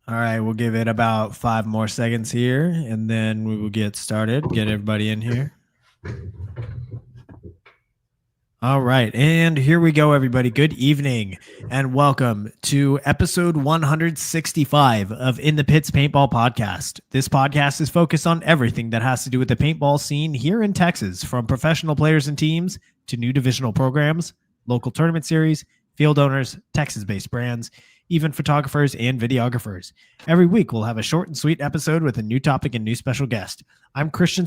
All right, we'll give it about 5 more seconds here, and then we will get started. Get everybody in here. All right, and here we go, everybody. Good evening, and welcome to episode 165 of In the Pits Paintball Podcast. This podcast is focused on everything that has to do with the paintball scene here in Texas, from professional players and teams to new divisional programs, local tournament series, field owners, Texas-based brands, even photographers and videographers. Every week, we'll have a short and sweet episode with a new topic and new special guest. I'm Christian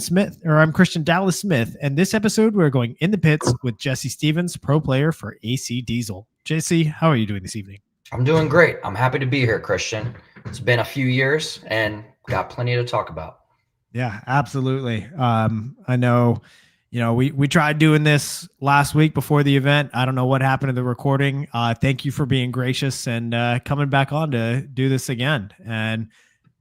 Dallas Smith, and this episode we're going in the pits with Jesse Stevens, pro player for AC Diesel. Jesse, how are you doing this evening? I'm doing great. I'm happy to be here, Christian. It's been a few years and got plenty to talk about. Yeah, absolutely. I know, we tried doing this last week before the event. I don't know what happened to the recording. Thank you for being gracious and coming back on to do this again. And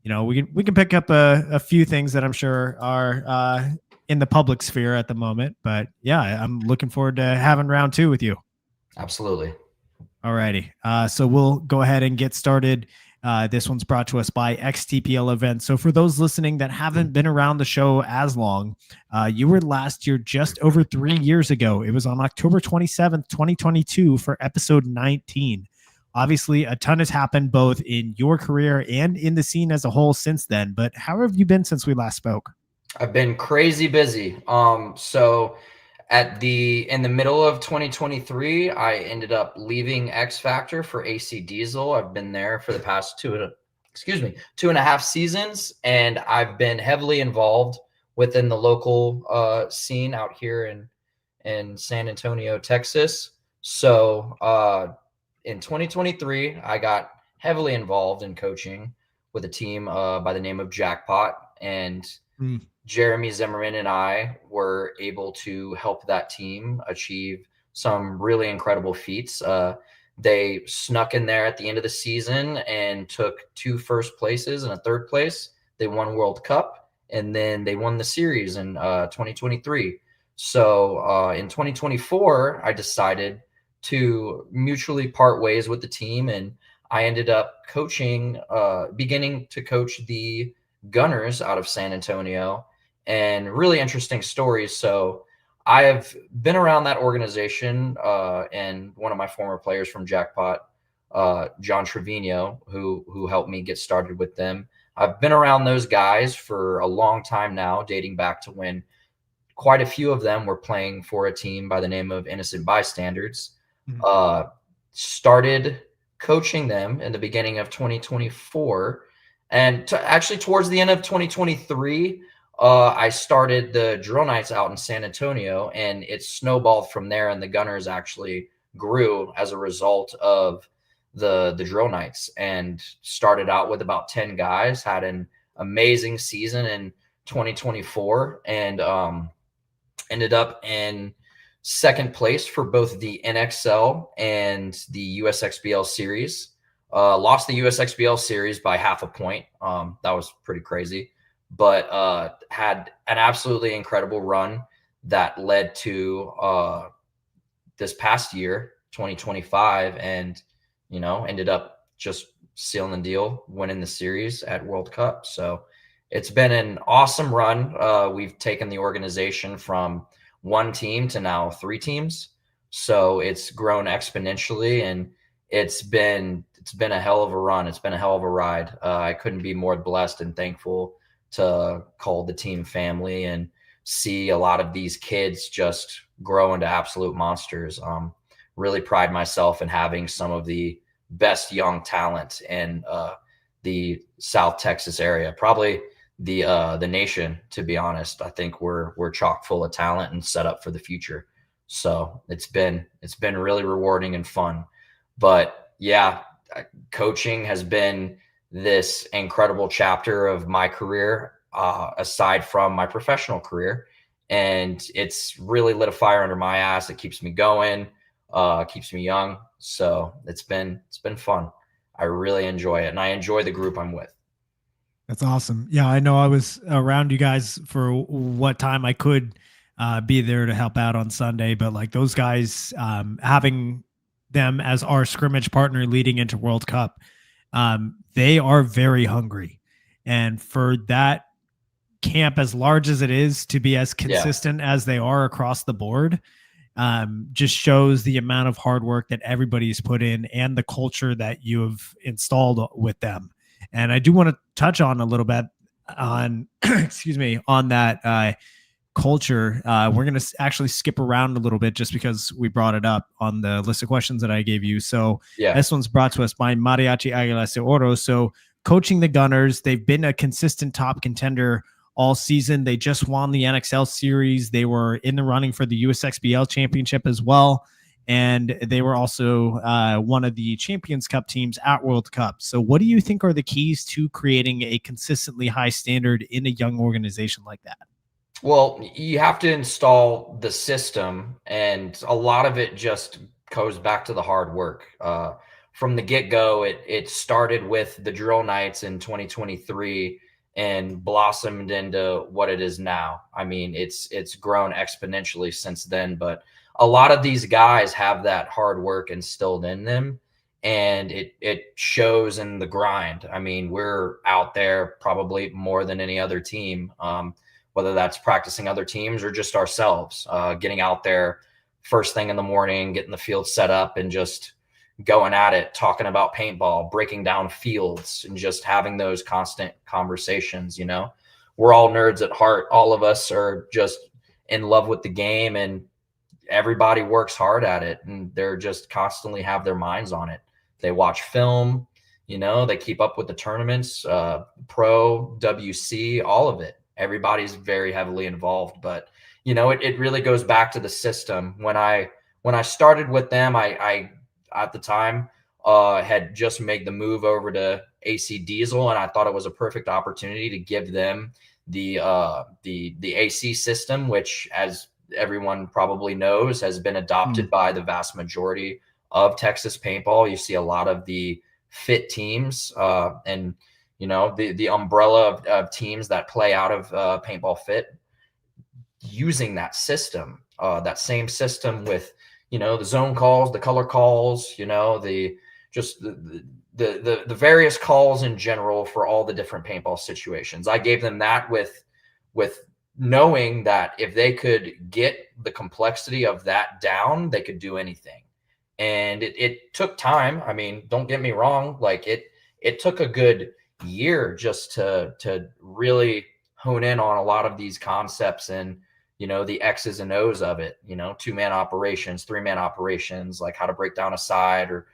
we can pick up a few things that I'm sure are in the public sphere at the moment. But yeah, I'm looking forward to having round two with you. Absolutely. All righty. So we'll go ahead and get started. This one's brought to us by XTPL Events. So for those listening that haven't been around the show as long, you were last year just over 3 years ago. It was on October 27th, 2022 for episode 19. Obviously, a ton has happened both in your career and in the scene as a whole since then. But how have you been since we last spoke? I've been crazy busy. So in the middle of 2023, I ended up leaving X Factor for AC Diesel. I've been there for the past 2.5 seasons, and I've been heavily involved within the local scene out here in San Antonio, Texas. So in 2023, I got heavily involved in coaching with a team by the name of Jackpot, and Jeremy Zimmerman and I were able to help that team achieve some really incredible feats. They snuck in there at the end of the season and took 2 first places and a 3rd place. They won World Cup, and then they won the series in 2023. So in 2024, I decided to mutually part ways with the team, and I ended up beginning to coach the Gunners out of San Antonio, and really interesting stories. So I have been around that organization, and one of my former players from Jackpot, John Trevino, who helped me get started with them. I've been around those guys for a long time now, dating back to when quite a few of them were playing for a team by the name of Innocent Bystanders. Started coaching them in the beginning of 2024, and actually towards the end of 2023, I started the Drill Nights out in San Antonio, and it snowballed from there, and the Gunners actually grew as a result of the Drill Nights, and started out with about 10 guys, had an amazing season in 2024, and ended up in 2nd place for both the NXL and the USXBL series. Lost the USXBL series by half a point. That was pretty crazy, but had an absolutely incredible run that led to this past year, 2025, and ended up just sealing the deal, winning the series at World Cup. So it's been an awesome run. We've taken the organization from 1 team to now 3 teams. So it's grown exponentially, and it's been a hell of a run. It's been a hell of a ride. I couldn't be more blessed and thankful to call the team family and see a lot of these kids just grow into absolute monsters. Really pride myself in having some of the best young talent in the South Texas area, probably the nation, to be honest. I think we're chock full of talent and set up for the future. So it's been really rewarding and fun. But yeah, coaching has been this incredible chapter of my career, aside from my professional career. And it's really lit a fire under my ass. It keeps me going, keeps me young. So it's been fun. I really enjoy it, and I enjoy the group I'm with. That's awesome. Yeah, I know I was around you guys for what time I could be there to help out on Sunday, but like those guys, having them as our scrimmage partner leading into World Cup, They are very hungry. And for that camp, as large as it is, to be as consistent as they are across the board, just shows the amount of hard work that everybody's put in and the culture that you have installed with them. And I do want to touch on a little bit on, excuse me, on that culture. We're going to actually skip around a little bit just because we brought it up on the list of questions that I gave you. So this one's brought to us by Mariachi Aguilas de Oro. So coaching the Gunners, they've been a consistent top contender all season. They just won the NXL series. They were in the running for the USXBL championship as well. And they were also one of the Champions Cup teams at World Cup. So what do you think are the keys to creating a consistently high standard in a young organization like that? Well, you have to install the system, and a lot of it just goes back to the hard work. From the get-go, it started with the drill nights in 2023 and blossomed into what it is now. I mean, it's grown exponentially since then, but a lot of these guys have that hard work instilled in them, and it shows in the grind. I mean, we're out there probably more than any other team, whether that's practicing other teams or just ourselves, getting out there first thing in the morning, getting the field set up and just going at it, talking about paintball, breaking down fields, and just having those constant conversations. We're all nerds at heart. All of us are just in love with the game, and everybody works hard at it, and they're just constantly have their minds on it. They watch film, they keep up with the tournaments, pro, WC, all of it. Everybody's very heavily involved, but it really goes back to the system. When I started with them, I at the time had just made the move over to AC Diesel, and I thought it was a perfect opportunity to give them the AC system, which, as everyone probably knows, has been adopted by the vast majority of Texas paintball. You see a lot of the fit teams and the umbrella of teams that play out of Paintball Fit using that system, that same system with, the zone calls, the color calls, the various calls in general for all the different paintball situations. I gave them that with knowing that if they could get the complexity of that down, they could do anything. And it took time. I mean, don't get me wrong. Like it took a good year just to really hone in on a lot of these concepts and the X's and O's of it, 2-man operations, 3-man operations, like how to break down a side, or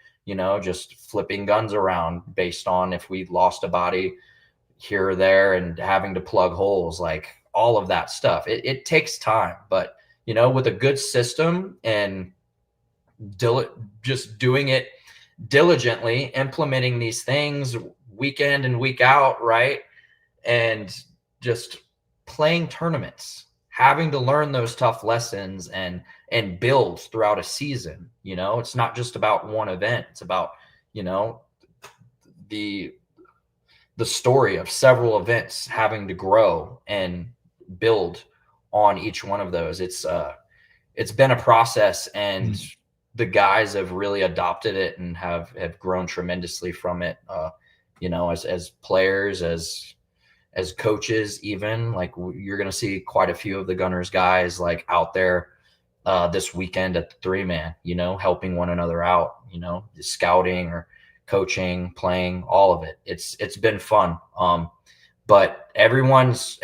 just flipping guns around based on if we lost a body here or there and having to plug holes, like all of that stuff. It takes time, but with a good system and just doing it diligently, implementing these things week in and week out, right? And just playing tournaments, having to learn those tough lessons and build throughout a season. It's not just about one event. It's about, the story of several events having to grow and build on each one of those. It's been a process, and the guys have really adopted it and have grown tremendously from it. As players, as coaches, even like you're going to see quite a few of the Gunners guys like out there this weekend at the 3-man, helping one another out, scouting or coaching, playing, all of it. It's been fun. But everyone's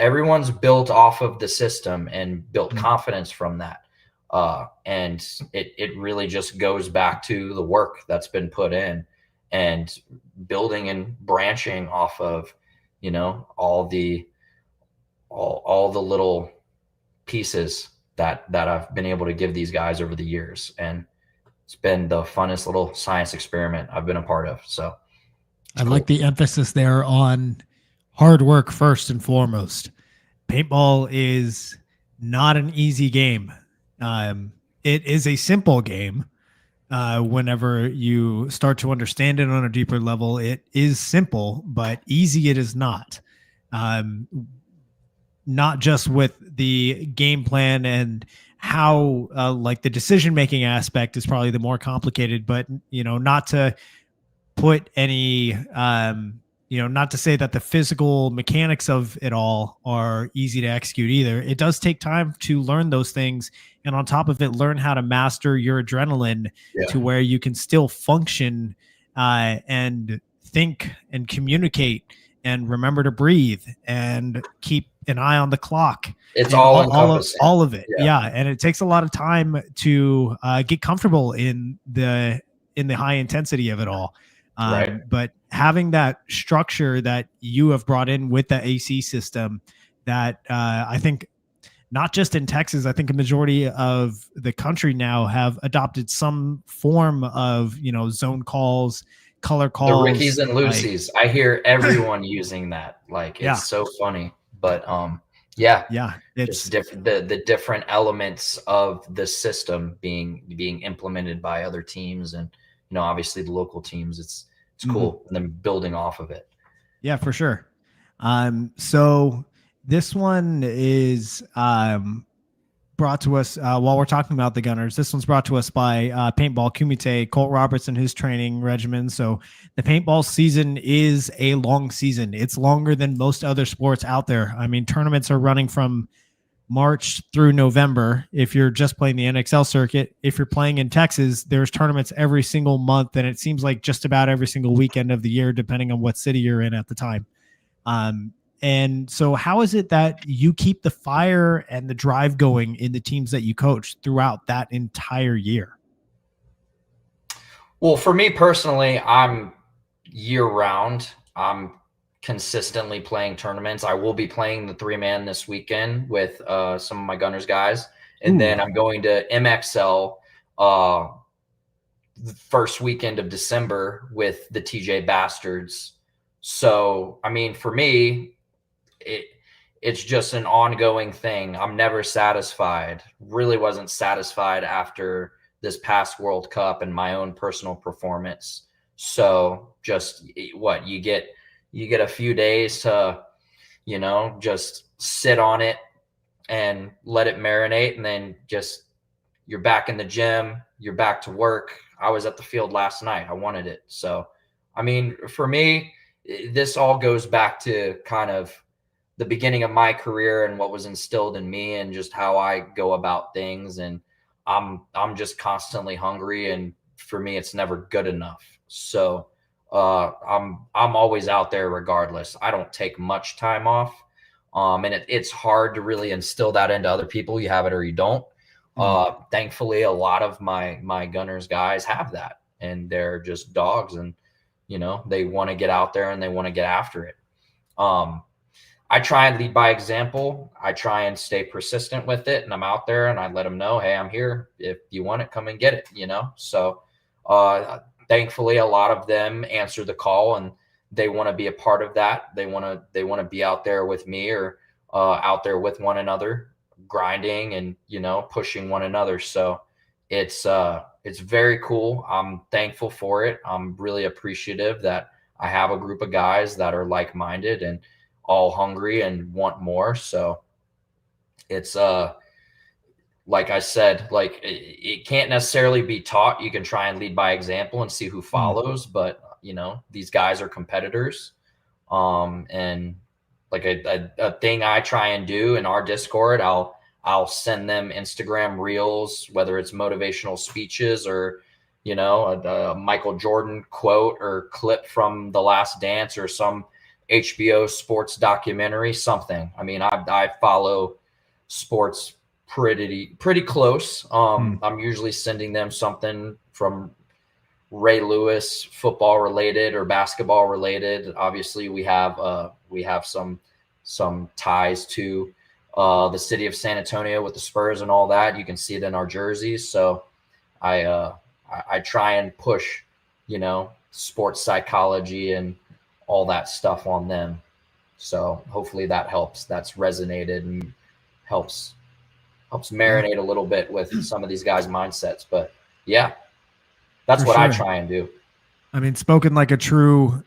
built off of the system and built confidence from that. And it really just goes back to the work that's been put in and building and branching off of, all the little pieces that I've been able to give these guys over the years. And it's been the funnest little science experiment I've been a part of. So I like the emphasis there on hard work first and foremost. Paintball is not an easy game. It is a simple game. Whenever you start to understand it on a deeper level, it is simple, but easy it is not. Not just with the game plan and how like the decision-making aspect is probably the more complicated, but not to put any, not to say that the physical mechanics of it all are easy to execute either. It does take time to learn those things. And on top of it, learn how to master your adrenaline to where you can still function and think and communicate and remember to breathe and keep an eye on the clock. It's all encompassing. All of it. Yeah. And it takes a lot of time to get comfortable in the high intensity of it all. Right. But having that structure that you have brought in with the AC system that I think not just in Texas, I think a majority of the country now have adopted some form of, zone calls, color calls. The Rickies and Lucy's. I hear everyone using that. Like, it's so funny. But it's just different. The different elements of the system being implemented by other teams, and obviously the local teams. It's cool, and then building off of it. Yeah, for sure. So this one is brought to us while we're talking about the Gunners. This one's brought to us by Paintball Kumite, Colt Roberts and his training regimen. So the paintball season is a long season. It's longer than most other sports out there. I mean, tournaments are running from March through November. If you're just playing the NXL circuit, if you're playing in Texas, there's tournaments every single month, and it seems like just about every single weekend of the year, depending on what city you're in at the time. And so how is it that you keep the fire and the drive going in the teams that you coach throughout that entire year? Well, for me personally, I'm year round. I'm consistently playing tournaments. I will be playing the 3-man this weekend with some of my Gunners guys. And then I'm going to MXL the first weekend of December with the TJ Bastards. So, I mean, for me, it's just an ongoing thing. I'm never satisfied. Really wasn't satisfied after this past World Cup and my own personal performance. So just you get a few days to, just sit on it and let it marinate. And then you're back in the gym, you're back to work. I was at the field last night. I wanted it. So, I mean, for me, this all goes back to kind of the beginning of my career and what was instilled in me and just how I go about things. And I'm just constantly hungry. And for me, it's never good enough. So I'm always out there regardless. I don't take much time off. And it's hard to really instill that into other people. You have it or you don't. Thankfully, a lot of my Gunners guys have that, and they're just dogs, and they want to get out there and they want to get after it. I try and lead by example. I try and stay persistent with it, and I'm out there and I let them know, hey, I'm here. If you want it, come and get it, So thankfully, a lot of them answer the call and they want to be a part of that. They want to be out there with me or out there with one another, grinding and, pushing one another. So it's very cool. I'm thankful for it. I'm really appreciative that I have a group of guys that are like-minded and all hungry and want more. So it's like I said, like it can't necessarily be taught. You can try and lead by example and see who follows, but these guys are competitors. And like a thing I try and do in our Discord, I'll send them Instagram reels, whether it's motivational speeches or, a Michael Jordan quote or clip from The Last Dance or some HBO sports documentary, something. I mean, I follow sports pretty close. I'm usually sending them something from Ray Lewis, football related or basketball related. Obviously, we have some ties to the city of San Antonio with the Spurs and all that. You can see it in our jerseys. So I try and push, sports psychology and all that stuff on them. So hopefully that helps. That's resonated and helps marinate a little bit with some of these guys' mindsets. But yeah, that's what I try and do. I mean, spoken like a true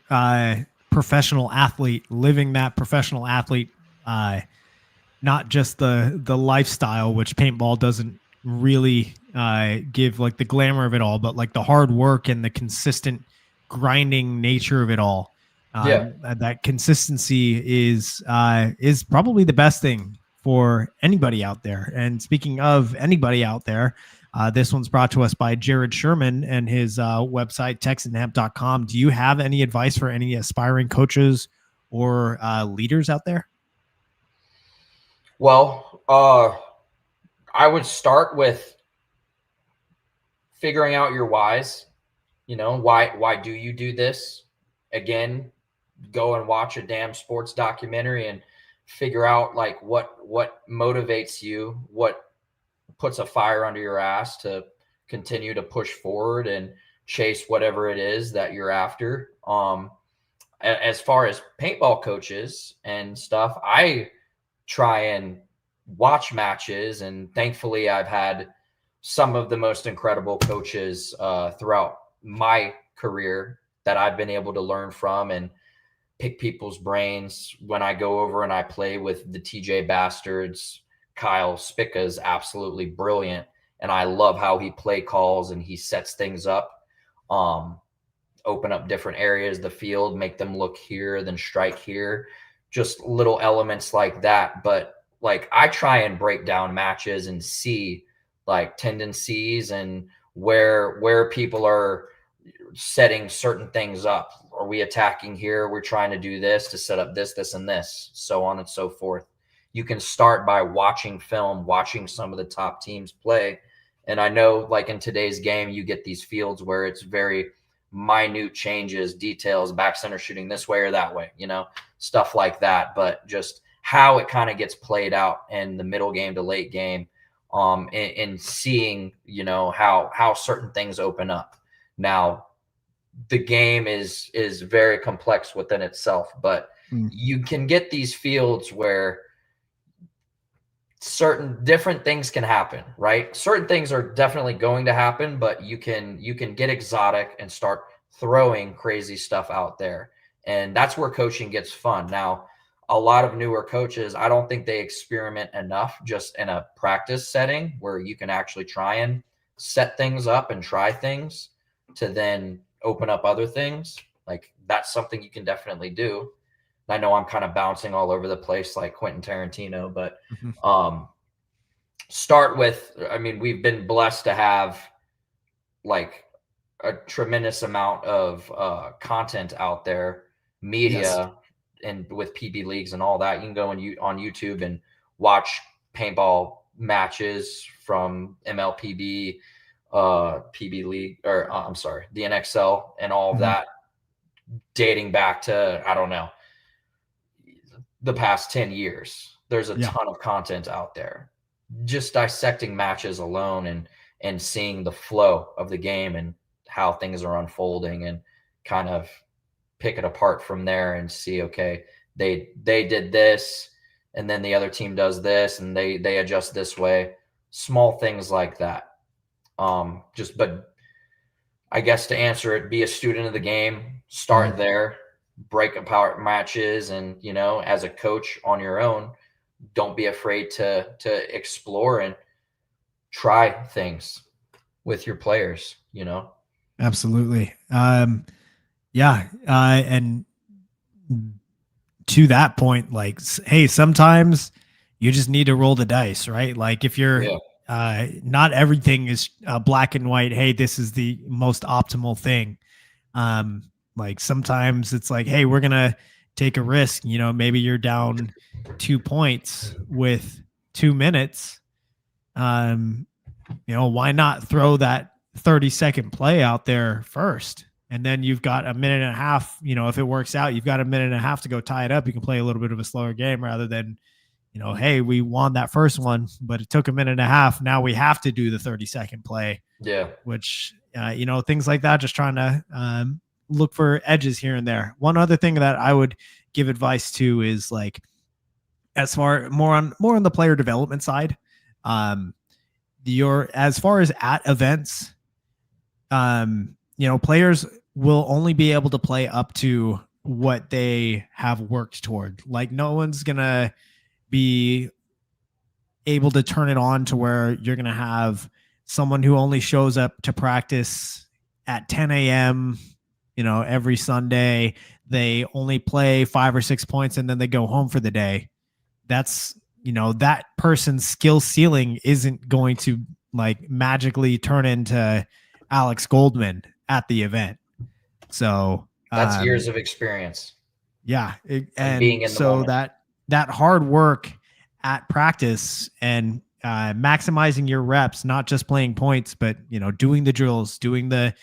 professional athlete, living that professional athlete, not just the lifestyle, which paintball doesn't really give like the glamour of it all, but like the hard work and the consistent grinding nature of it all. Yeah. That consistency is probably the best thing for anybody out there. And speaking of anybody out there, this one's brought to us by Jared Sherman and his website, texandhemp.com. Do you have any advice for any aspiring coaches or leaders out there? Well, I would start with figuring out your whys. Why do you do this? Again, go and watch a damn sports documentary and figure out like what motivates you, what puts a fire under your ass to continue to push forward and chase whatever it is that you're after. As far as paintball coaches and stuff, I try and watch matches, and thankfully I've had some of the most incredible coaches throughout my career that I've been able to learn from and pick people's brains. When I go over and I play with the TJ Bastards, Kyle Spica is absolutely brilliant, and I love how he play calls and he sets things up, open up different areas of the field, make them look here, then strike here, just little elements like that. But like I try and break down matches and see like tendencies and where people are setting certain things up. Are we attacking here? We're trying to do this to set up this, and this, so on and so forth. You can start by watching film, watching some of the top teams play. And I know like in today's game, you get these fields where it's very minute changes, details, back center shooting this way or that way, stuff like that. But just how it kind of gets played out in the middle game to late game, and seeing, how certain things open up. Now, the game is very complex within itself, but you can get these fields where certain different things can happen, right? Certain things are definitely going to happen, but you can get exotic and start throwing crazy stuff out there. And that's where coaching gets fun. Now, a lot of newer coaches, I don't think they experiment enough just in a practice setting where you can actually try and set things up and try things to then open up other things. Like that's something you can definitely do. I know I'm kind of bouncing all over the place like Quentin Tarantino, but start with, I mean, we've been blessed to have like a tremendous amount of content out there, media, yes, and with PB leagues and all that. You can go on YouTube and watch paintball matches from MLPB, PB league, or I'm sorry, the NXL and all of that, dating back to, I don't know, the past 10 years. There's a ton of content out there. Just dissecting matches alone and seeing the flow of the game and how things are unfolding, and kind of pick it apart from there and see, okay, they did this, and then the other team does this, and they adjust this way. Small things like that. But I guess to answer it, be a student of the game, start there, break apart matches, and, as a coach on your own, don't be afraid to explore and try things with your players, Absolutely. And to that point, like, hey, sometimes you just need to roll the dice, right? Like if you're, not everything is black and white. Hey, this is the most optimal thing. Like sometimes it's like, hey, we're going to take a risk. Maybe you're down 2 points with 2 minutes. Why not throw that 30-second play out there first? And then you've got a minute and a half, if it works out, you've got a minute and a half to go tie it up. You can play a little bit of a slower game rather than, hey, we won that first one, but it took a minute and a half. Now we have to do the 30-second play. Yeah. Which, things like that, just trying to look for edges here and there. One other thing that I would give advice to is like, as far more on the player development side, as far as at events, players will only be able to play up to what they have worked toward. Like no one's going to be able to turn it on to where you're going to have someone who only shows up to practice at 10 a.m. every Sunday they only play 5 or 6 points and then they go home for the day. That's, that person's skill ceiling isn't going to like magically turn into Alex Goldman at the event. So, That's years of experience yeah, and being and in the so moment. that hard work at practice and maximizing your reps, not just playing points, but doing the drills, doing the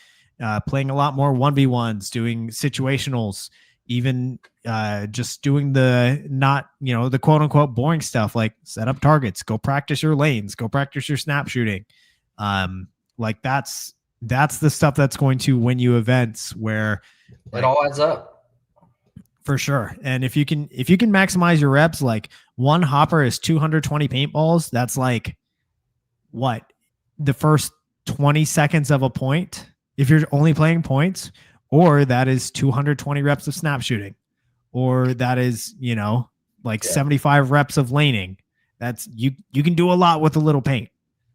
playing a lot more 1v1s, doing situationals, even just doing the not the quote unquote boring stuff like set up targets, go practice your lanes, go practice your snap shooting. Like that's the stuff that's going to win you events where It like all adds up. for sure. And if you can maximize your reps, like one hopper is 220 paintballs. That's like what the first 20 seconds of a point if you're only playing points, or that is 220 reps of snap shooting, or that is like Yeah. 75 reps of laning. That's you can do a lot with a little paint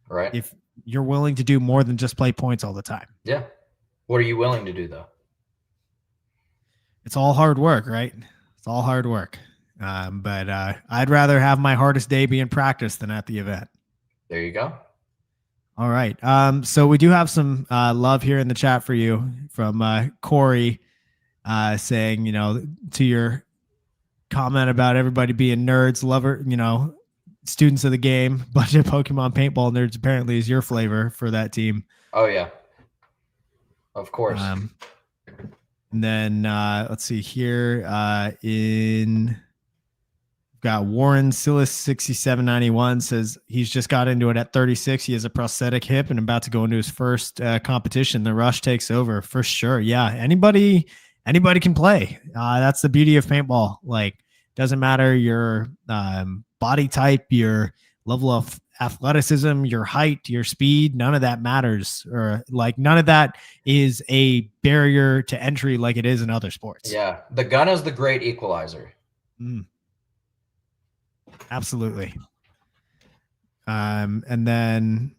Right. if you're willing to do more than just play points all the time. Yeah. What are you willing to do though? It's all hard work, right? It's all hard work. But I'd rather have my hardest day be in practice than at the event. There you go. All right. So we do have some love here in the chat for you from Corey saying, to your comment about everybody being nerds, students of the game, bunch of Pokemon paintball nerds apparently is your flavor for that team. Oh yeah. Of course. And then let's see here got Warren Silas 6791 says he's just got into it at 36. He has a prosthetic hip and about to go into his first competition. The rush takes over for sure. Yeah, anybody can play. That's the beauty of paintball. Like, doesn't matter your body type, your level of athleticism, your height, your speed, none of that matters, or like none of that is a barrier to entry like it is in other sports. Yeah, the gun is the great equalizer. Absolutely. And then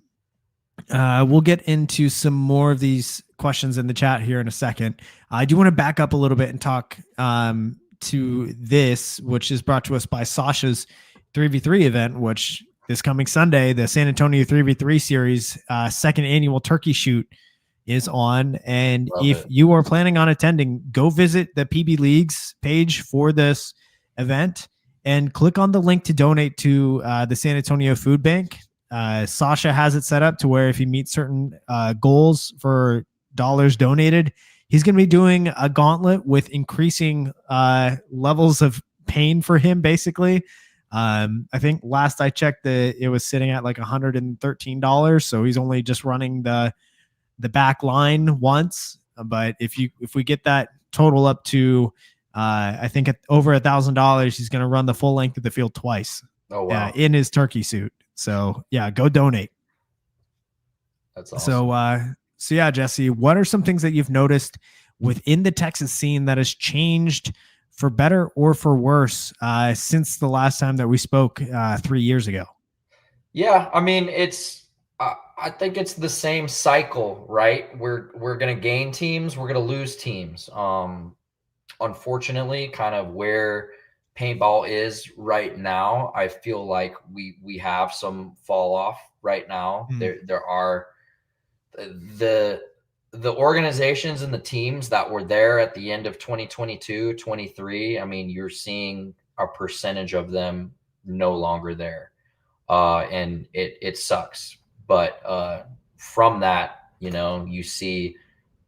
we'll get into some more of these questions in the chat here in a second. I do want to back up a little bit and talk to this, which is brought to us by Sasha's 3v3 event, which this coming Sunday, the San Antonio 3v3 series, second annual turkey shoot is on. And if you are planning on attending, go visit the PB Leagues page for this event and click on the link to donate to the San Antonio Food Bank. Sasha has it set up to where if you meet certain goals for dollars donated, he's going to be doing a gauntlet with increasing levels of pain for him, basically. I think last I checked, it was sitting at like $113. So he's only just running the back line once. But if we get that total up to I think at over $1,000, he's going to run the full length of the field twice. Oh wow! In his turkey suit. So yeah, go donate. That's awesome. So yeah, Jesse, what are some things that you've noticed within the Texas scene that has changed for better or for worse since the last time that we spoke 3 years ago? Yeah, I mean, I think it's the same cycle, right? We're going to gain teams, we're going to lose teams. Unfortunately, kind of where paintball is right now, I feel like we have some fall off right now. There are the organizations and the teams that were there at the end of 2022, 23. I mean, you're seeing a percentage of them no longer there. And it sucks. But from that, you see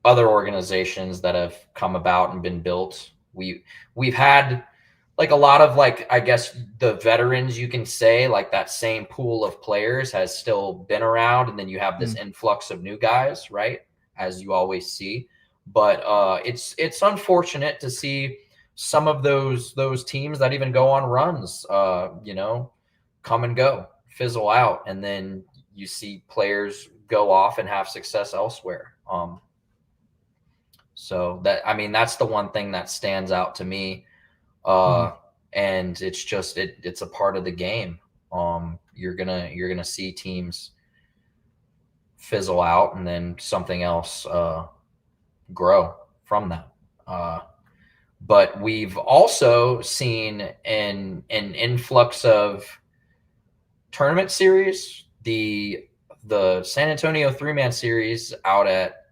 other organizations that have come about and been built. We've had like a lot of I guess the veterans, you can say, like that same pool of players has still been around, and then you have this influx of new guys, right? As you always see. But it's unfortunate to see some of those teams that even go on runs, come and go, fizzle out, and then you see players go off and have success elsewhere. So that's the one thing that stands out to me. And it's just, it's a part of the game. You're gonna see teams fizzle out and then something else grow from that. But we've also seen an influx of tournament series. The San Antonio 3-man series out at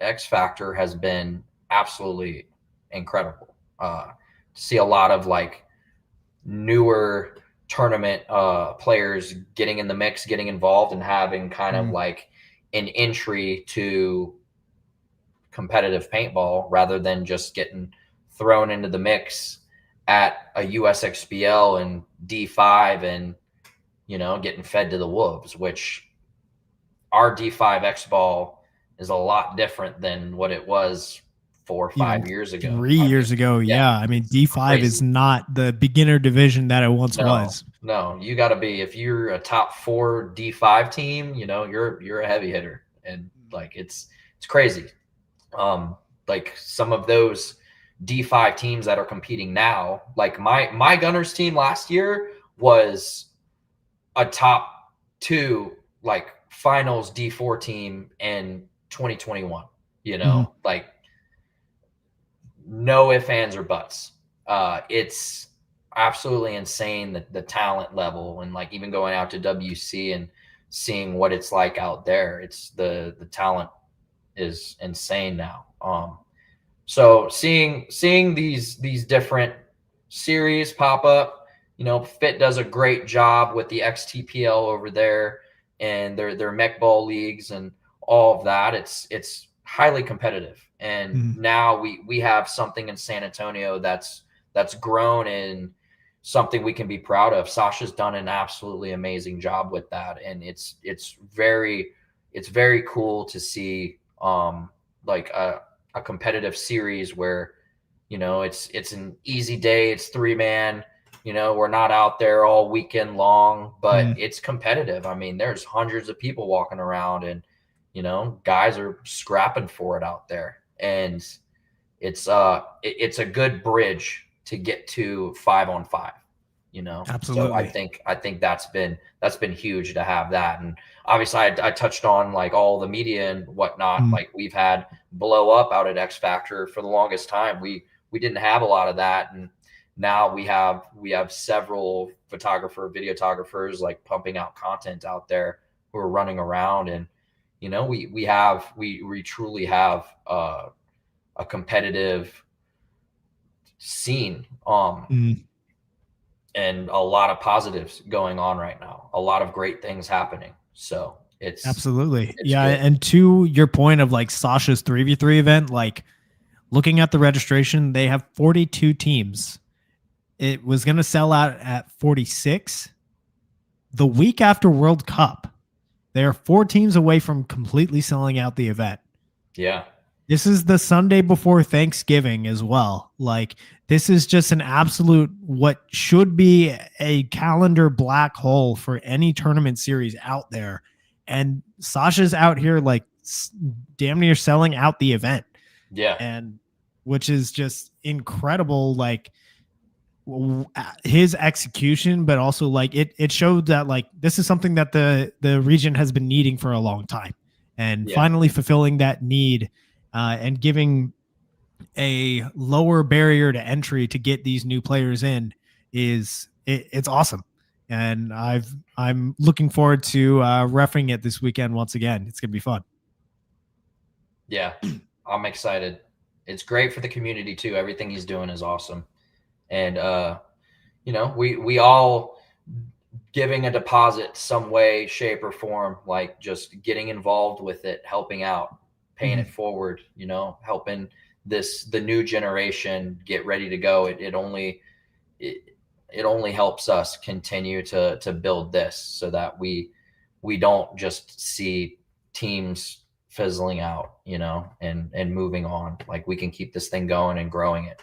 X Factor has been absolutely incredible. To see a lot of like newer tournament players getting in the mix, getting involved, and having kind of like an entry to competitive paintball rather than just getting thrown into the mix at a USXBL and D5 and, you know, getting fed to the wolves, which our D5 X ball is a lot different than what it was 4 or 5 years ago. 3 years ago. Yeah. I mean, D5 is not the beginner division that it once was. No, you got to be, if you're a top 4 D5 team, you know, you're a heavy hitter, and like, it's crazy. Like some of those D5 teams that are competing now, like my Gunners team last year was a top 2, like finals D4 team in 2021, you know, like no ifs, ands, or buts. It's absolutely insane, the talent level, and like even going out to WC and seeing what it's like out there. It's the talent is insane now. So seeing these different series pop up, you know, Fit does a great job with the XTPL over there and their mech ball leagues and all of that. It's highly competitive, and now we have something in San Antonio that's grown and something we can be proud of. Sasha's done an absolutely amazing job with that, and it's very cool to see like a competitive series where, you know, it's an easy day, it's 3-man, you know, we're not out there all weekend long, but it's competitive. I mean, there's hundreds of people walking around, and, you know, guys are scrapping for it out there, and it's a good bridge to get to 5-on-5, you know. Absolutely. So I think that's been huge to have that. And obviously I touched on like all the media and whatnot. Like we've had blow up out at X Factor for the longest time. We didn't have a lot of that, and now we have several videographers like pumping out content out there who are running around, and, you know, we truly have a competitive scene, and a lot of positives going on right now, a lot of great things happening. So it's absolutely, it's yeah. good. And to your point of like Sasha's 3v3 event, like looking at the registration, they have 42 teams. It was going to sell out at 46 the week after World Cup. They are 4 teams away from completely selling out the event. Yeah. This is the Sunday before Thanksgiving as well. Like, this is just an absolute, what should be a calendar black hole for any tournament series out there. And Sasha's out here like damn near selling out the event. Yeah. And which is just incredible. Like, his execution, but also like it showed that like this is something that the region has been needing for a long time, and finally fulfilling that need, and giving a lower barrier to entry to get these new players in it's awesome. And I'm looking forward to reffing it this weekend once again. It's gonna be fun. Yeah, I'm excited. It's great for the community too. Everything he's doing is awesome. And, you know, we all giving a deposit some way, shape, or form, like just getting involved with it, helping out, paying it forward, you know, helping the new generation get ready to go. It only helps us continue to build this, so that we don't just see teams fizzling out, you know, and moving on. Like, we can keep this thing going and growing it.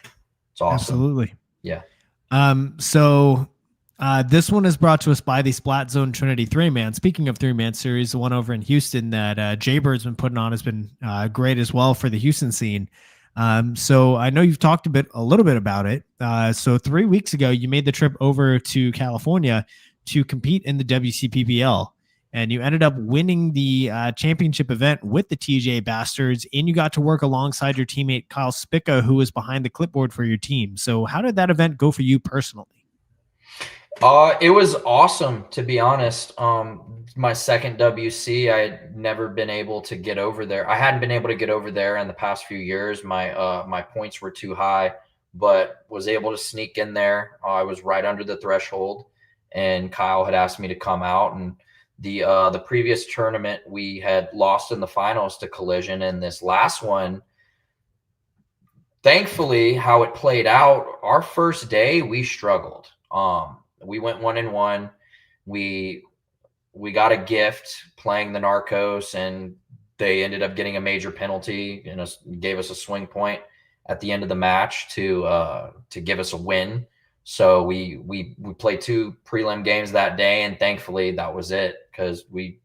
It's awesome. Absolutely. Yeah. So this one is brought to us by the Splat Zone Trinity 3-man. Speaking of 3-man series, the one over in Houston that Jaybird's been putting on has been great as well for the Houston scene. So I know you've talked a little bit about it. So 3 weeks ago, you made the trip over to California to compete in the WCPVL. and you ended up winning the championship event with the TJ Bastards, and you got to work alongside your teammate Kyle Spica, who was behind the clipboard for your team. So how did that event go for you personally? It was awesome, to be honest. My second WC, I had never been able to get over there. I hadn't been able to get over there in the past few years. My points were too high, but was able to sneak in there. I was right under the threshold, and Kyle had asked me to come out. And the previous tournament, we had lost in the finals to Collision, and this last one, thankfully, how it played out, our first day we struggled. We went 1-1. We got a gift playing the Narcos, and they ended up getting a major penalty and gave us a swing point at the end of the match to give us a win. So we played 2 prelim games that day, and thankfully that was it, because we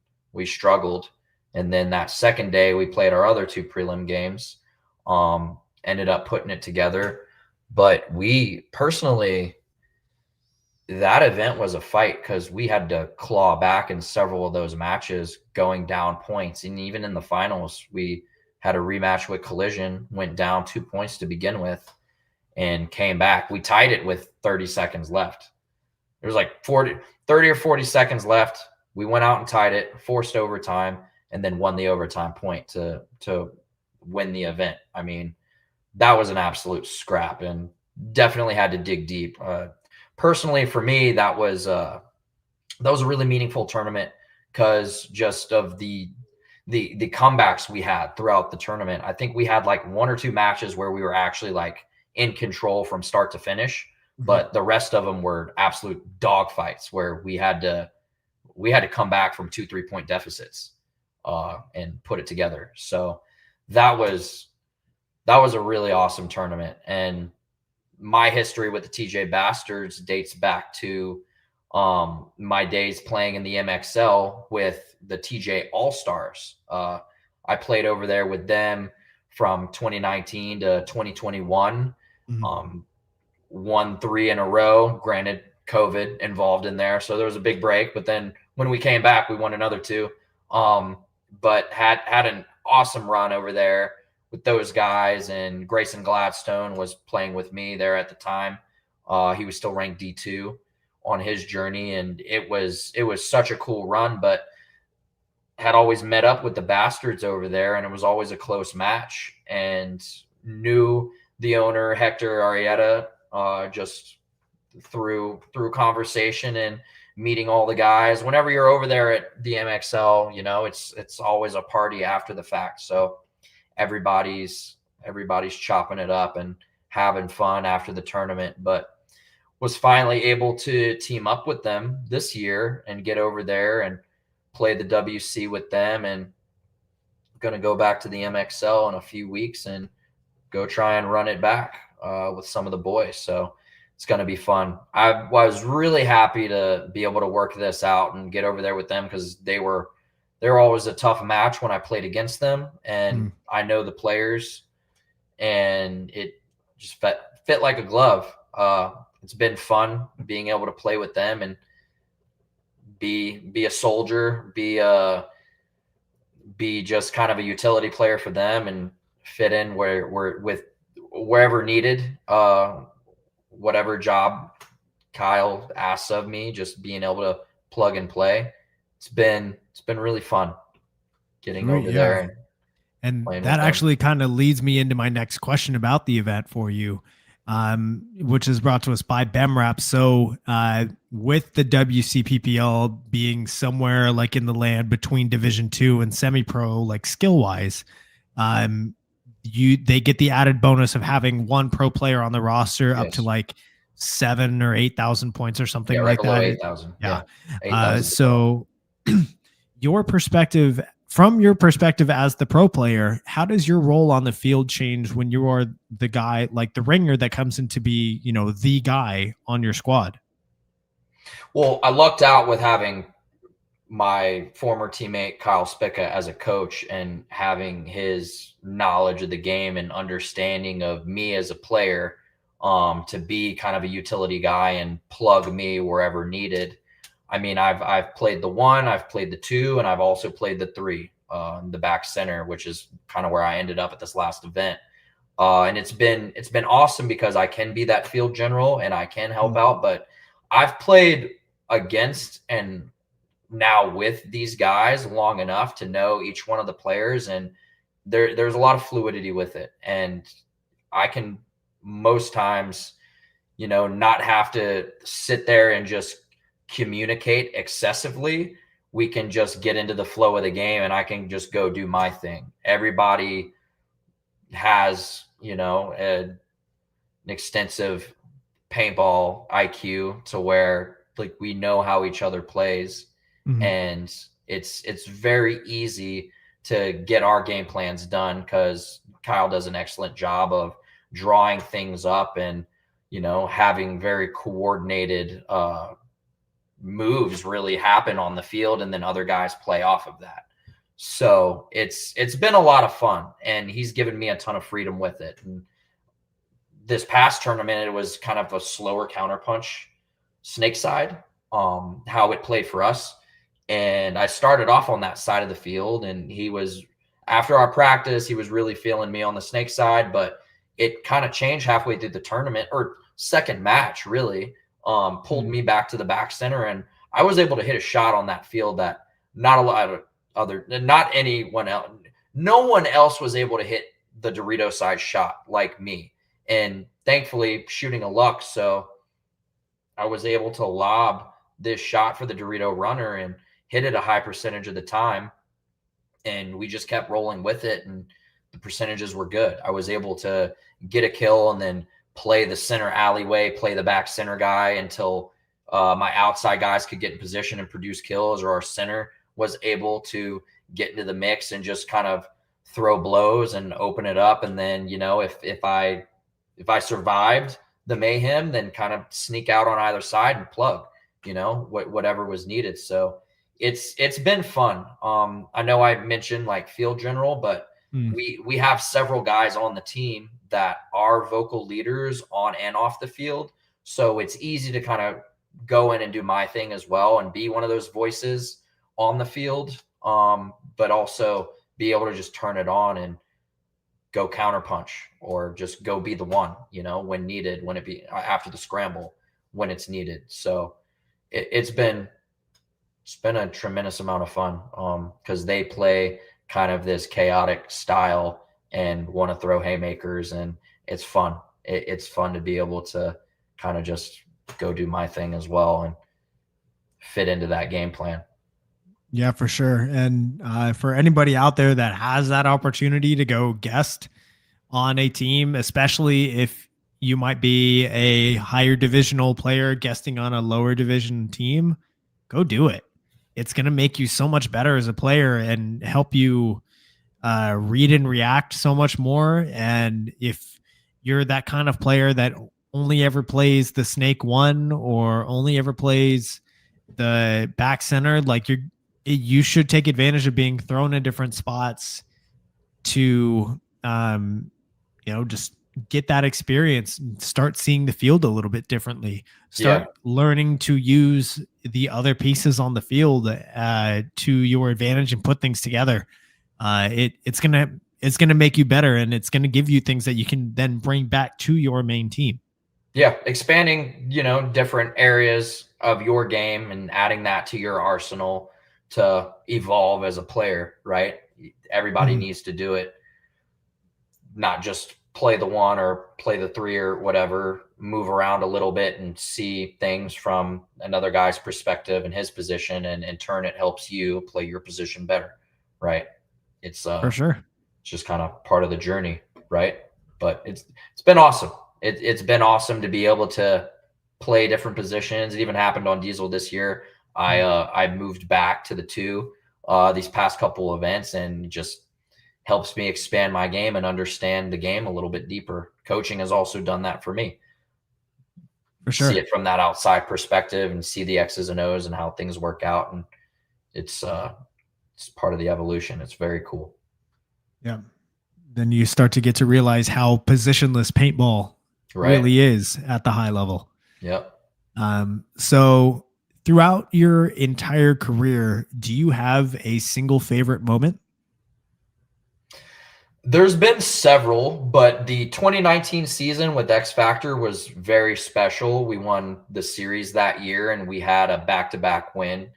struggled. And then that second day we played our other 2 prelim games. Ended up putting it together, but we personally, that event was a fight, because we had to claw back in several of those matches going down points. And even in the finals, we had a rematch with Collision, went down 2 points to begin with, and came back. We tied it with 30 seconds left. There was like 30 or 40 seconds left. We went out and tied it, forced overtime, and then won the overtime point to win the event. I mean, that was an absolute scrap, and definitely had to dig deep. Personally, for me, that was a really meaningful tournament, because just of the comebacks we had throughout the tournament. I think we had like 1 or 2 matches where we were actually like in control from start to finish, but the rest of them were absolute dogfights where we had to come back from 2 3-point deficits and put it together. So that was a really awesome tournament. And my history with the TJ Bastards dates back to my days playing in the MXL with the TJ All-Stars. I played over there with them from 2019 to 2021. Won 3 in a row. Granted, COVID involved in there, so there was a big break. But then when we came back, we won another 2. But had an awesome run over there with those guys, and Grayson Gladstone was playing with me there at the time. He was still ranked D2 on his journey, and it was such a cool run, but had always met up with the Bastards over there, and it was always a close match, and knew the owner, Hector Arrieta, just through conversation and meeting all the guys. Whenever you're over there at the MXL, you know, it's always a party after the fact. So everybody's chopping it up and having fun after the tournament. But was finally able to team up with them this year and get over there and play the WC with them, and going to go back to the MXL in a few weeks and go try and run it back with some of the boys. So it's going to be fun. I was really happy to be able to work this out and get over there with them, because they're always a tough match when I played against them, and I know the players, and it just fit like a glove. It's been fun being able to play with them and be a soldier, be just kind of a utility player for them, and fit in wherever needed, whatever job Kyle asks of me, just being able to plug and play. It's been really fun getting over there. And that actually kind of leads me into my next question about the event for you, which is brought to us by BEMRAP. So with the WCPVL being somewhere like in the land between Division 2 and semi-pro, like skill-wise, they get the added bonus of having 1 pro player on the roster up to like 7,000 or 8,000 points or something like that. 8,000. Yeah. 8,000. So from your perspective as the pro player, how does your role on the field change when you are the guy, like the ringer that comes in to be, you know, the guy on your squad? Well, I lucked out with having my former teammate Kyle Spica as a coach, and having his knowledge of the game and understanding of me as a player, to be kind of a utility guy and plug me wherever needed. I mean, I've played the 1, I've played the 2, and I've also played the 3, the back center, which is kind of where I ended up at this last event. And it's been awesome because I can be that field general and I can help out. But I've played against and now with these guys long enough to know each one of the players, and there's a lot of fluidity with it, and I can most times, not have to sit there and just communicate excessively. We can just get into the flow of the game and I can just go do my thing. Everybody has, an extensive paintball IQ to where like we know how each other plays, and it's very easy to get our game plans done because Kyle does an excellent job of drawing things up and having very coordinated moves really happen on the field, and then other guys play off of that. So it's been a lot of fun, and he's given me a ton of freedom with it. And this past tournament, it was kind of a slower counterpunch snake side, how it played for us. And I started off on that side of the field, and after our practice, he was really feeling me on the snake side, but it kind of changed halfway through the tournament, or second match really, pulled me back to the back center, and I was able to hit a shot on that field that not anyone else, no one else was able to hit the Dorito size shot like me. And thankfully shooting a luck. So I was able to lob this shot for the Dorito runner and hit it a high percentage of the time. And we just kept rolling with it, and the percentages were good. I was able to get a kill and then play the center alleyway, play the back center guy until my outside guys could get in position and produce kills, or our center was able to get into the mix and just kind of throw blows and open it up. And then, if I survived the mayhem, then kind of sneak out on either side and plug, whatever was needed. So it's been fun. I know I mentioned like field general, but we have several guys on the team that are vocal leaders on and off the field. So it's easy to kind of go in and do my thing as well and be one of those voices on the field, but also be able to just turn it on and go counterpunch, or just go be the one, when needed, when it be after the scramble, when it's needed. So it's been a tremendous amount of fun, because they play kind of this chaotic style and want to throw haymakers, and it's fun. It's fun to be able to kind of just go do my thing as well and fit into that game plan. Yeah, for sure. And for anybody out there that has that opportunity to go guest on a team, especially if you might be a higher divisional player guesting on a lower division team, go do it. It's going to make you so much better as a player and help you read and react so much more. And if you're that kind of player that only ever plays the snake 1 or only ever plays the back center, like you should take advantage of being thrown in different spots to, just get that experience and start seeing the field a little bit differently. Start learning to use the other pieces on the field to your advantage and put things together. It's gonna make you better, and it's gonna give you things that you can then bring back to your main team. Yeah, expanding, different areas of your game and adding that to your arsenal to evolve as a player, right? Everybody needs to do it, not just play the 1 or play the 3 or whatever, move around a little bit and see things from another guy's perspective and his position. And in turn, it helps you play your position better, right? It's for sure. It's just kind of part of the journey, right? But it's been awesome. It's been awesome to be able to play different positions. It even happened on Diesel this year. I moved back to the 2 these past couple events, and just helps me expand my game and understand the game a little bit deeper. Coaching has also done that for me. For sure. See it from that outside perspective and see the X's and O's and how things work out. And it's part of the evolution. It's very cool. Yeah. Then you start to get to realize how positionless paintball really is at the high level. Yep. So Throughout your entire career, do you have a single favorite moment? There's been several, but the 2019 season with X Factor was very special. We won the series that year, and we had a back-to-back win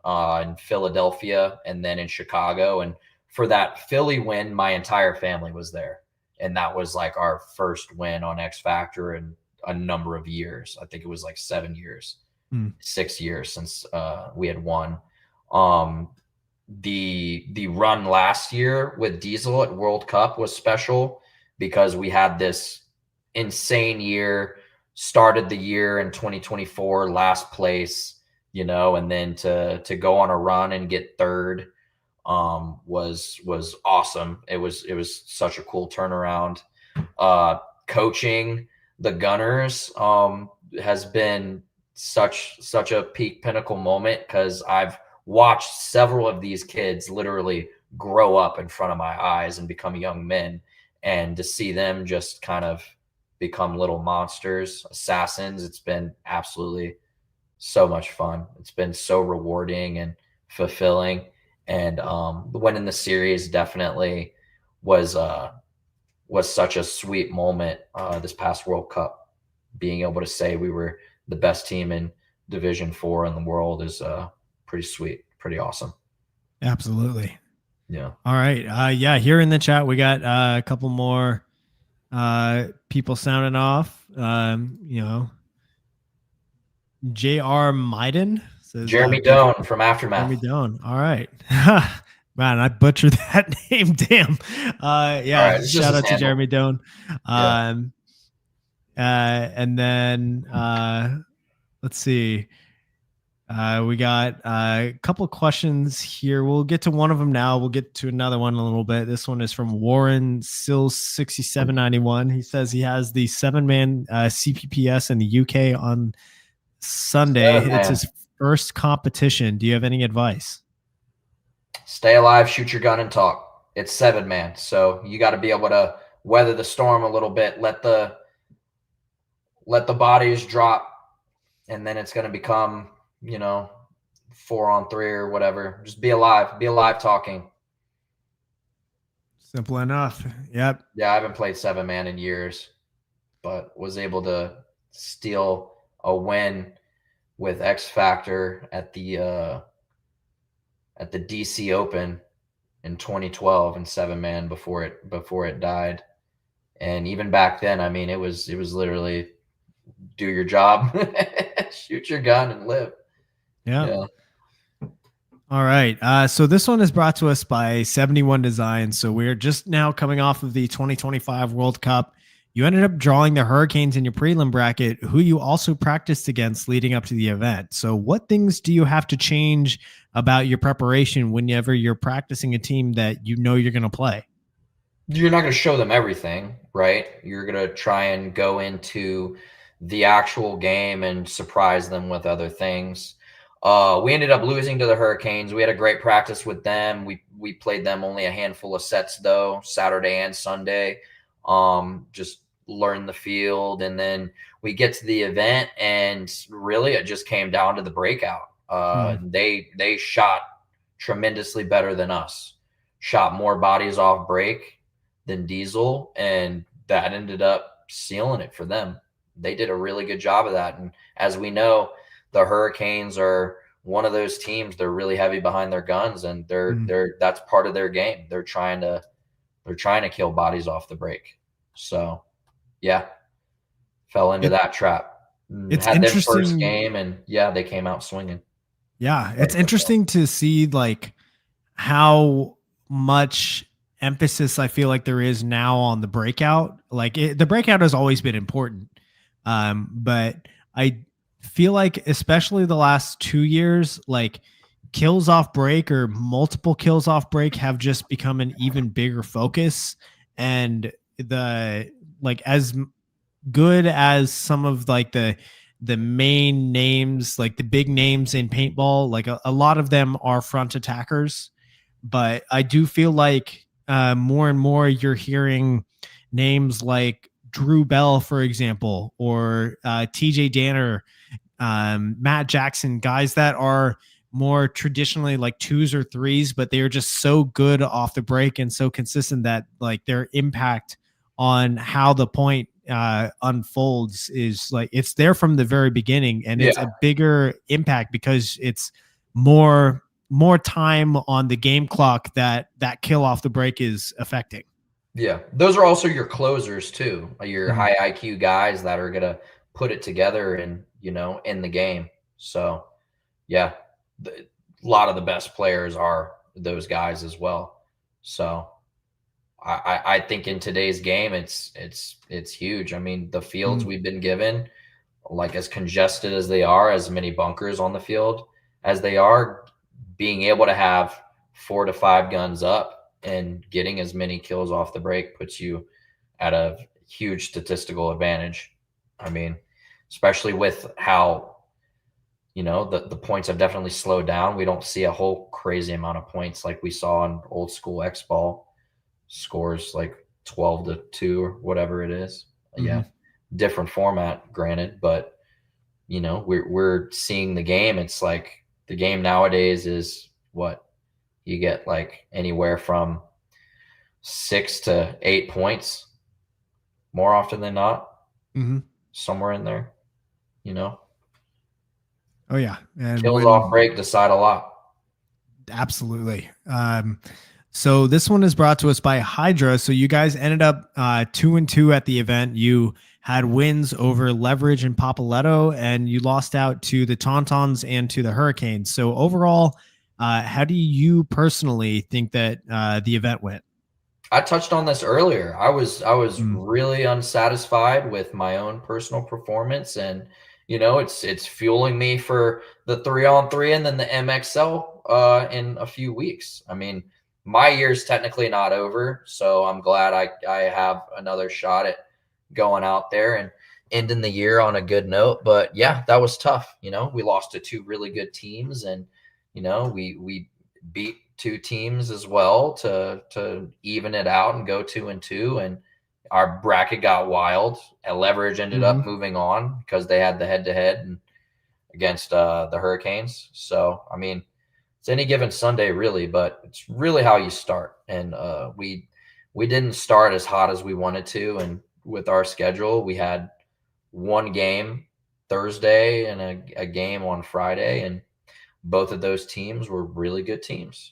in Philadelphia and then in Chicago. And for that Philly win, my entire family was there. And that was like our first win on X Factor in a number of years. I think it was like 7 years, 6 years since we had won. The run last year with Diesel at World Cup was special because we had this insane year, started the year in 2024, last place, and then to go on a run and get third was awesome. It was such a cool turnaround. Coaching the Gunners has been such a peak pinnacle moment because I've watched several of these kids literally grow up in front of my eyes and become young men, and to see them just kind of become little monsters, assassins, it's been absolutely so much fun. It's been so rewarding and fulfilling. And winning the series definitely was such a sweet moment this past World Cup. Being able to say we were the best team in Division 4 in the world is pretty sweet, pretty awesome. Absolutely. Yeah. All right. Yeah, here in the chat we got a couple more people sounding off. J.R. Maiden says Jeremy Doan from Aftermath. Jeremy Doan. All right. Man, I butchered that name. Damn. Yeah. Right, shout out to Jeremy Doan. And then let's see. We got a couple of questions here. We'll get to one of them now. We'll get to another one in a little bit. This one is from Warren Sills 6791. He says he has the 7-man CPPS in the UK on Sunday. It's his first competition. Do you have any advice? Stay alive, shoot your gun, and talk. It's 7-man, so you got to be able to weather the storm a little bit. Let the bodies drop, and then it's going to become 4-on-3 or whatever. Just be alive talking. Simple enough. Yep. Yeah, I haven't played 7-man in years, but was able to steal a win with X Factor at the DC Open in 2012 in 7-man before it died. And even back then, I mean, it was literally do your job, shoot your gun, and live. Yeah. All right. So this one is brought to us by 71 Designs. So we're just now coming off of the 2025 World Cup. You ended up drawing the Hurricanes in your prelim bracket, who you also practiced against leading up to the event. So what things do you have to change about your preparation whenever you're practicing a team that you're going to play? You're not going to show them everything, right? You're going to try and go into the actual game and surprise them with other things. We ended up losing to the Hurricanes. We had a great practice with them. We played them only a handful of sets though, Saturday and Sunday. Just learn the field, and then we get to the event, and really it just came down to the breakout. They shot tremendously better than us, shot more bodies off break than Diesel, and that ended up sealing it for them. They did a really good job of that. And as we know, the Hurricanes are one of those teams. They're really heavy behind their guns, and that's part of their game. They're trying to kill bodies off the break. So yeah, fell into that trap. It's had their interesting. First game, and they came out swinging. Yeah, it's interesting to see like how much emphasis I feel like there is now on the breakout. Like the breakout has always been important, but I feel like especially the last 2 years, like kills off break or multiple kills off break have just become an even bigger focus. And as good as some of like the main names, like the big names in paintball, like a lot of them are front attackers, but I do feel like more and more you're hearing names like Drew Bell, for example, or TJ Danner Matt Jackson, guys that are more traditionally like twos or threes, but they are just so good off the break and so consistent that like their impact on how the point unfolds is like it's there from the very beginning, and it's a bigger impact because it's more time on the game clock that kill off the break is affecting. Yeah, those are also your closers too, your Mhm. high IQ guys that are gonna put it together and in the game. So yeah, a lot of the best players are those guys as well. So I think in today's game, it's huge. I mean, the fields Mhm. we've been given, like as congested as they are, as many bunkers on the field as they are, being able to have 4 to 5 guns up and getting as many kills off the break puts you at a huge statistical advantage. I mean, especially with how the points have definitely slowed down. We don't see a whole crazy amount of points like we saw in old school X ball scores, like 12-2 or whatever it is. Yeah, Mhm. different format, granted, but we're seeing the game. It's like the game nowadays is what you get, like anywhere from 6 to 8 points more often than not, Mhm. somewhere in there. You know, Oh yeah, and kills off when break decide a lot. absolutely. So this one is brought to us by Hydra. So you guys ended up 2-2 at the event. You had wins over Leverage and Papaletto, and you lost out to the Tauntauns and to the Hurricanes. So overall, how do you personally think that the event went? I touched on this earlier. I was Mm. really unsatisfied with my own personal performance, and it's fueling me for the 3-on-3 and then the MXL in a few weeks. I mean, my year's technically not over, so I'm glad I have another shot at going out there and ending the year on a good note. But yeah, that was tough. We lost to two really good teams, and we beat two teams as well to even it out and go 2-2. And our bracket got wild. And Leverage ended Hmm. up moving on because they had the head-to-head and against the Hurricanes. So I mean, it's any given Sunday really, but it's really how you start. And we didn't start as hot as we wanted to, and with our schedule, we had one game Thursday and a game on Friday, and both of those teams were really good teams.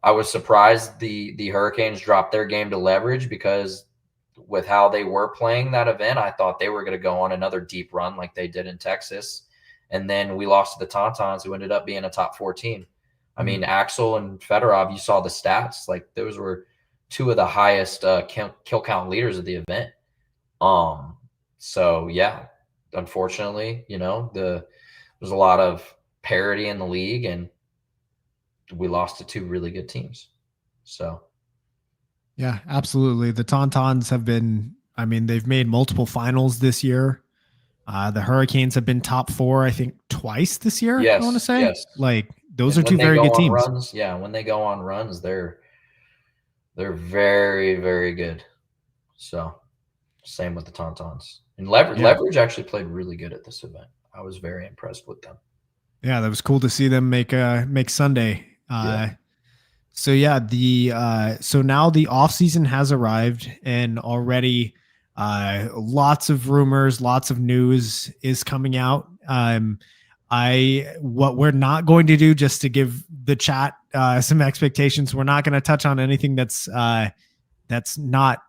I was surprised the Hurricanes dropped their game to Leverage because with how they were playing that event, I thought they were going to go on another deep run like they did in Texas. And then we lost to the Tauntauns, who ended up being a top 4 team. I mean, Axel and Fedorov, you saw the stats. Like those were two of the highest kill count leaders of the event. Um, so yeah, unfortunately, there's a lot of parity in the league, and we lost to two really good teams. So Yeah, absolutely. The Tauntauns have been, I mean, they've made multiple finals this year. The Hurricanes have been top four, I think, twice this year, I want to yes, say. yes. Like, those And are when two they very go good on teams. runs, yeah, when they go on runs, they're very, very good. So same with the Tauntauns. And Yeah. Leverage actually played really good at this event. I was very impressed with them. Yeah, that was cool to see them make Sunday. Yeah. So yeah, the so now the off season has arrived, and already lots of rumors, lots of news is coming out. I what we're not going to do, just to give the chat some expectations, we're not going to touch on anything that's not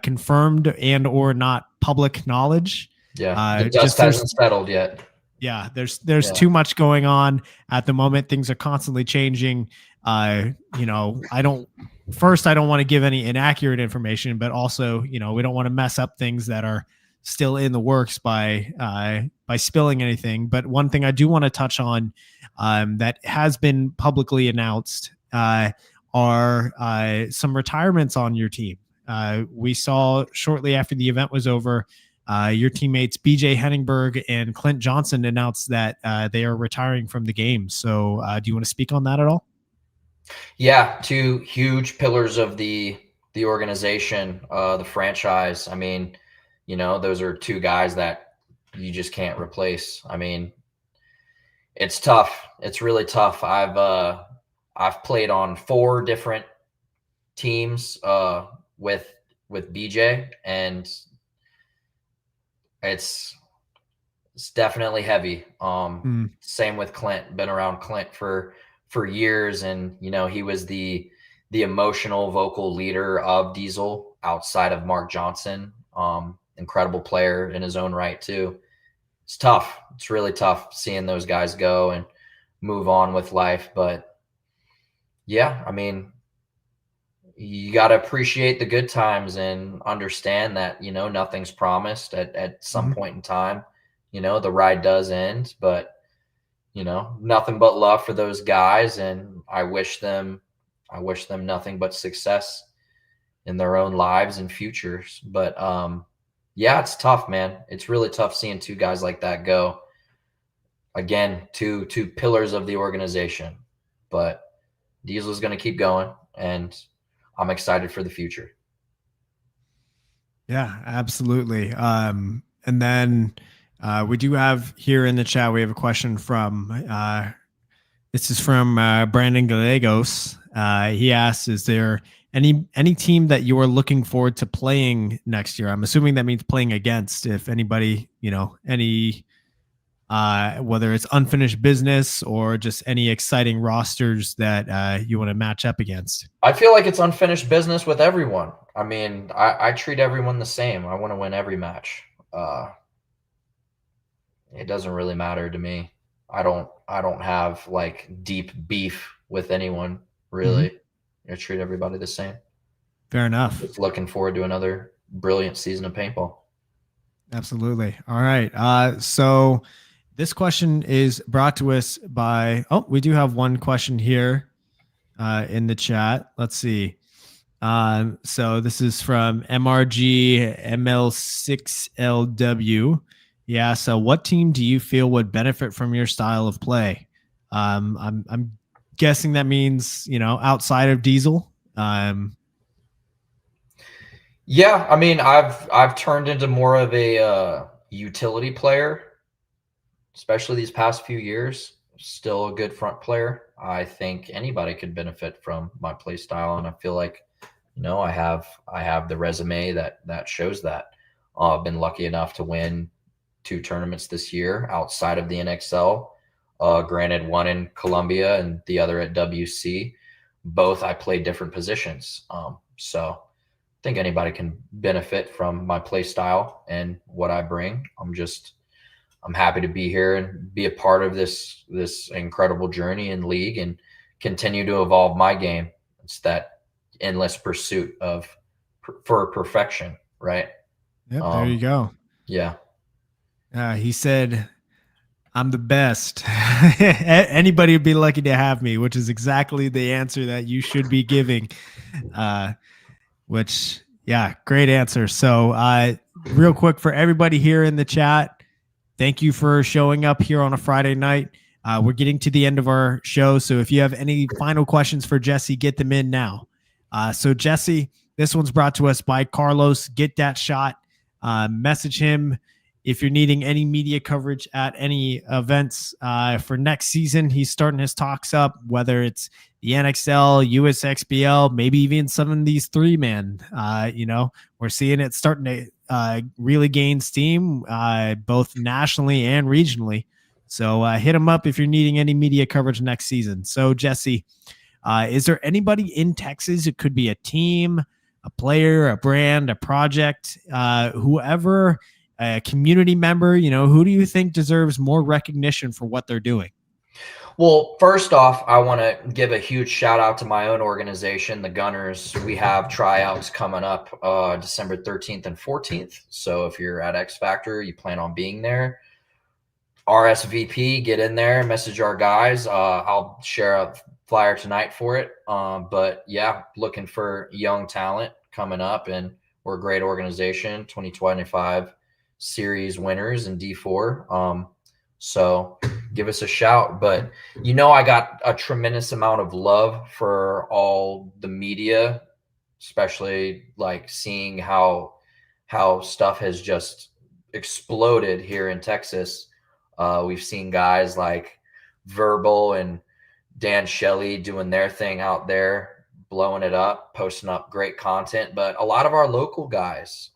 confirmed and or not public knowledge. Yeah. The dust Just there's hasn't settled yet. yeah, there's Yeah. too much going on at the moment. Things are constantly changing. I don't first I don't want to give any inaccurate information, but also, we don't want to mess up things that are still in the works by spilling anything. But one thing I do want to touch on that has been publicly announced are some retirements on your team. We saw shortly after the event was over, your teammates BJ Henningberg and Clint Johnson announced that they are retiring from the game. So, do you want to speak on that at all? Yeah, two huge pillars of the organization, the franchise. I mean, those are two guys that you just can't replace. I mean, it's tough. It's really tough. I've played on 4 different teams with BJ, and it's definitely heavy. Same with Clint. Been around Clint for years, and he was the emotional vocal leader of Diesel outside of Mark Johnson. Incredible player in his own right too. It's tough. It's really tough seeing those guys go and move on with life. But yeah, I mean, you got to appreciate the good times and understand that, nothing's promised at some point in time. The ride does end, but, nothing but love for those guys. And I wish them nothing but success in their own lives and futures. But, yeah, it's tough, man. It's really tough seeing 2 guys like that go. Again, two pillars of the organization, but Diesel's going to keep going, and I'm excited for the future. Yeah, absolutely. And then we do have here in the chat, we have a question from, this is from Brandon Gallegos. He asks, is there any team that you are looking forward to playing next year? I'm assuming that means playing against, if anybody, any, whether it's unfinished business or just any exciting rosters that you want to match up against. I feel like it's unfinished business with everyone. I mean, I treat everyone the same. I want to win every match. It doesn't really matter to me. I don't have like deep beef with anyone, really. I treat everybody the same. Fair enough. Just looking forward to another brilliant season of paintball. Absolutely. All right. So this question is brought to us by, we do have one question here in the chat. Let's see. So this is from MRG ML6LW. Yeah. So what team do you feel would benefit from your style of play? I'm guessing that means, outside of Diesel. Yeah, I mean, I've turned into more of a utility player, especially these past few years. Still a good front player. I think anybody could benefit from my play style, and I feel like, I have the resume that shows that. I've been lucky enough to win 2 tournaments this year outside of the NXL. Granted, one in Columbia and the other at WC. Both I played different positions. So I think anybody can benefit from my play style and what I bring. I'm happy to be here and be a part of this incredible journey in league and continue to evolve my game. It's that endless pursuit for perfection, right? Yep, there you go. Yeah. He said, I'm the best. Anybody would be lucky to have me, which is exactly the answer that you should be giving. Which, yeah, great answer. So real quick for everybody here in the chat, thank you for showing up here on a Friday night. We're getting to the end of our show. So if you have any final questions for Jesse, get them in now. So Jesse, this one's brought to us by Carlos. Get that shot. Message him if you're needing any media coverage at any events for next season. He's starting his talks up, whether it's the NXL, USXBL, maybe even some of these 3-man. We're seeing it starting to really gain steam, both nationally and regionally. So hit him up if you're needing any media coverage next season. So Jesse, is there anybody in Texas? It could be a team, a player, a brand, a project, whoever, a community member, who do you think deserves more recognition for what they're doing? Well, first off, I want to give a huge shout out to my own organization, the Gunners. We have tryouts coming up December 13th and 14th. So if you're at X Factor, you plan on being there, RSVP, get in there, message our guys. I'll share a flyer tonight for it. But yeah, looking for young talent coming up, and we're a great organization, 2025 series winners in D4. So give us a shout. But I got a tremendous amount of love for all the media, especially like seeing how stuff has just exploded here in Texas. We've seen guys like Verbal and Dan Shelley doing their thing out there, blowing it up, posting up great content. But a lot of our local guys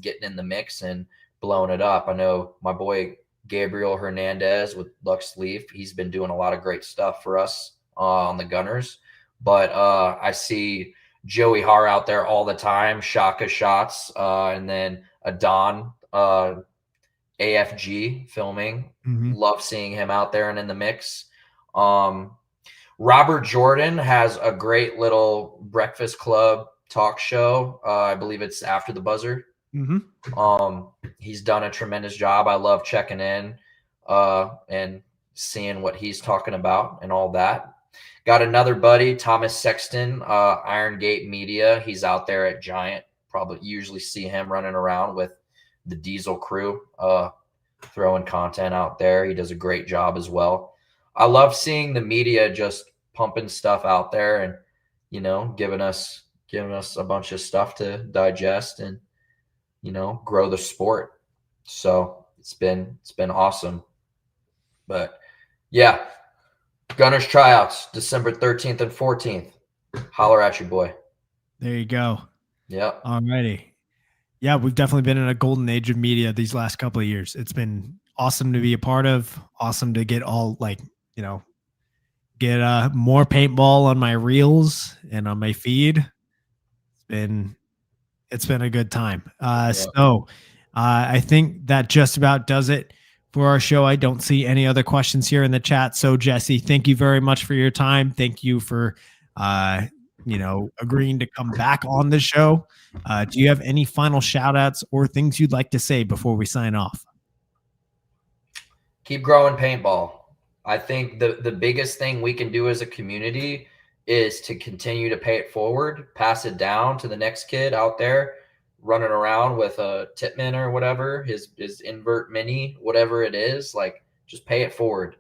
getting in the mix and blowing it up. I know my boy Gabriel Hernandez with Lux Leaf. He's been doing a lot of great stuff for us on the Gunners. But I see Joey Har out there all the time, Shaka Shots, and then Adon AFG filming. Love seeing him out there and in the mix. Robert Jordan has a great little Breakfast Club talk show. I believe it's After the Buzzer. He's done a tremendous job. I love checking in and seeing what he's talking about and all that. Got another buddy, Thomas Sexton, Iron Gate Media. He's out there at Giant. Probably usually see him running around with the Diesel crew, throwing content out there. He does a great job as well. I love seeing the media just pumping stuff out there and, you know, giving us a bunch of stuff to digest and, you know, grow the sport. So it's been awesome. But yeah, Gunners tryouts, December 13th and 14th. Holler at you, boy. There you go. Yep. Alrighty. Yeah, we've definitely been in a golden age of media these last couple of years. It's been awesome to be a part of. Awesome to get all, like, you know, get more paintball on my reels and on my feed. It's been a good time. So I think that just about does it for our show. I don't see any other questions here in the chat. So Jesse, thank you very much for your time. Thank you for you know, agreeing to come back on the show. Do you have any final shout outs or things you'd like to say before we sign off? Keep growing paintball. I think the biggest thing we can do as a community is to continue to pay it forward, pass it down to the next kid out there running around with a Tipman or whatever, his invert mini, whatever it is. Like, just pay it forward.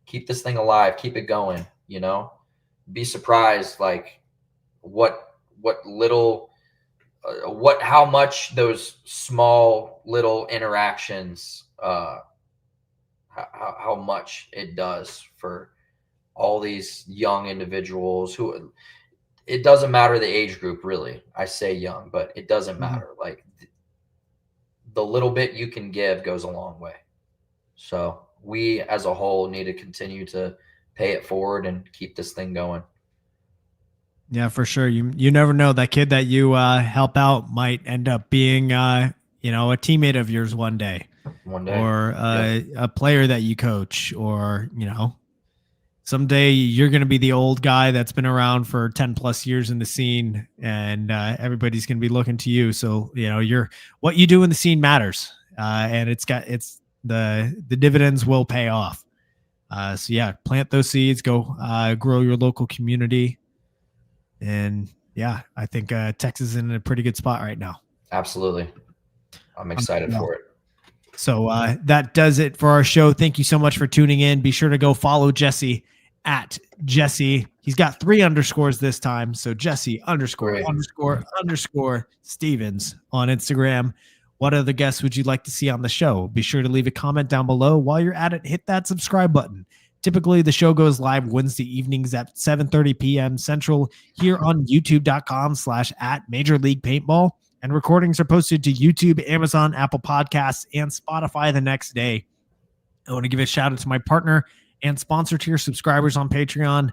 Keep this thing alive. Keep it going, you know? Be surprised, like, how much those small little interactions, how much it does for all these young individuals who, it doesn't matter the age group, really. I say young, but it doesn't matter. Like, the little bit you can give goes a long way. So we as a whole need to continue to pay it forward and keep this thing going. Yeah, for sure. You never know, that kid that you help out might end up being you know, a teammate of yours one day. Or a player that you coach, or, you know, someday you're going to be the old guy that's been around for 10 plus years in the scene, and everybody's going to be looking to you. So, you know, what you do in the scene matters, and the dividends will pay off. So yeah, plant those seeds, go grow your local community. And yeah, I think Texas is in a pretty good spot right now. Absolutely. I'm excited for it. So that does it for our show. Thank you so much for tuning in. Be sure to go follow Jesse at Jesse. He's got 3 underscores this time. So Jesse __ Stevens on Instagram. What other guests would you like to see on the show? Be sure to leave a comment down below. While you're at it, hit that subscribe button. Typically, the show goes live Wednesday evenings at 7:30 p.m. Central here on youtube.com/@Major League Paintball. And recordings are posted to YouTube, Amazon, Apple Podcasts, and Spotify the next day. I want to give a shout out to my partner and sponsor tier subscribers on Patreon.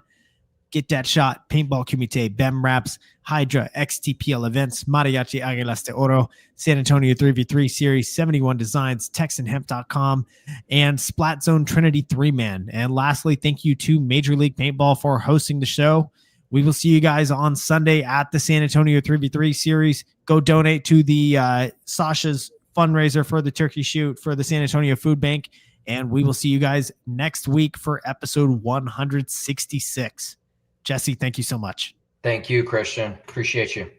Get That Shot, Paintball Kumite, BEM Raps, Hydra, XTPL Events, Mariachi Aguilas de Oro, San Antonio 3v3 Series, 71 Designs, TexanHemp.com, and Splat Zone Trinity 3-Man. And lastly, thank you to Major League Paintball for hosting the show. We will see you guys on Sunday at the San Antonio 3v3 Series. Go donate to the Sasha's fundraiser for the turkey shoot for the San Antonio Food Bank. And we will see you guys next week for episode 166. Jesse, thank you so much. Thank you, Christian. Appreciate you.